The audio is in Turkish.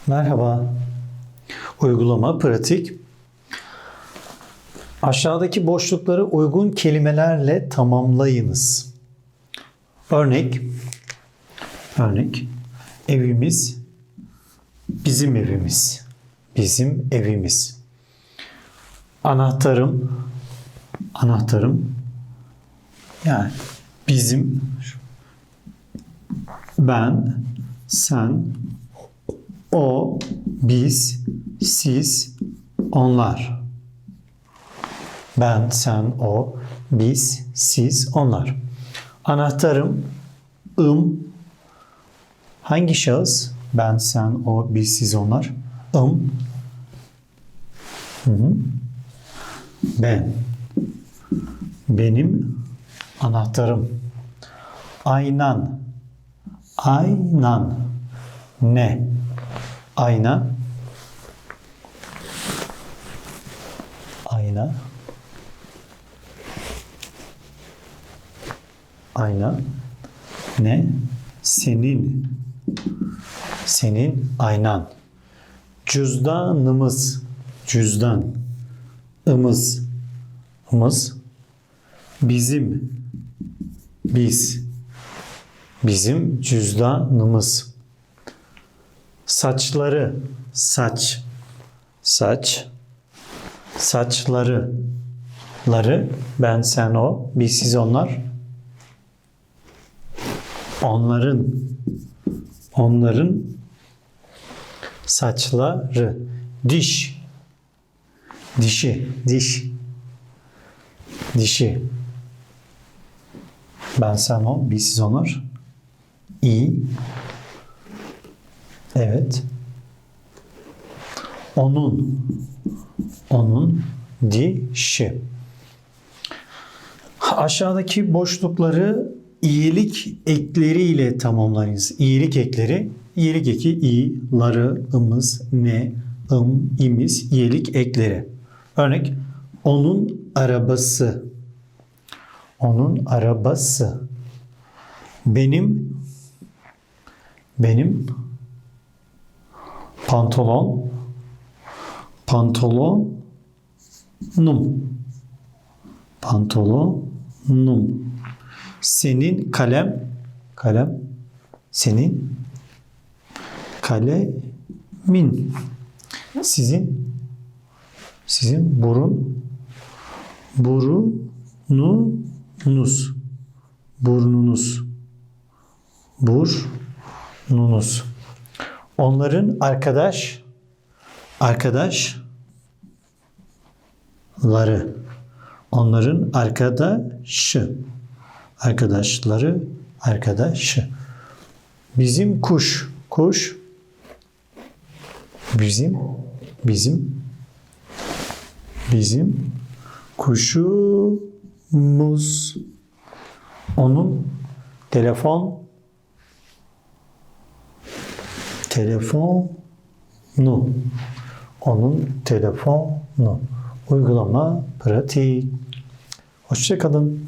Merhaba. Uygulama, pratik. Aşağıdaki boşlukları uygun kelimelerle tamamlayınız. Örnek. Evimiz, bizim evimiz. Bizim evimiz. Anahtarım. Yani bizim, ben, sen, o, biz, siz, onlar. Ben, sen, o, biz, siz, onlar. Anahtarım, hangi şahıs? Ben, sen, o, biz, siz, onlar. Ben. Benim anahtarım. Aynan. Ne? Ayna. Ne? Senin aynan. Cüzdanımız. Bizim cüzdanımız. Saçları. Saçları. Ben, sen, o, biz, siz, onlar. Onların saçları. Dişi. Ben, sen, o, biz, siz, onlar. İyi. Evet. Onun dişi. Aşağıdaki boşlukları iyilik ekleriyle tamamlayınız. İyilik ekleri, iyilik eki, i, ları, ımız, ne, imiz, iyilik ekleri. Örnek, onun arabası. Benim pantolonum. Senin kalem. Senin kalemin. Sizin burnunuz. Onların arkadaşları. Onların arkadaşı. Bizim kuş. Bizim kuşumuz. Onun telefonu. Onun telefonu. Uygulama, pratik. Hoşça kalın.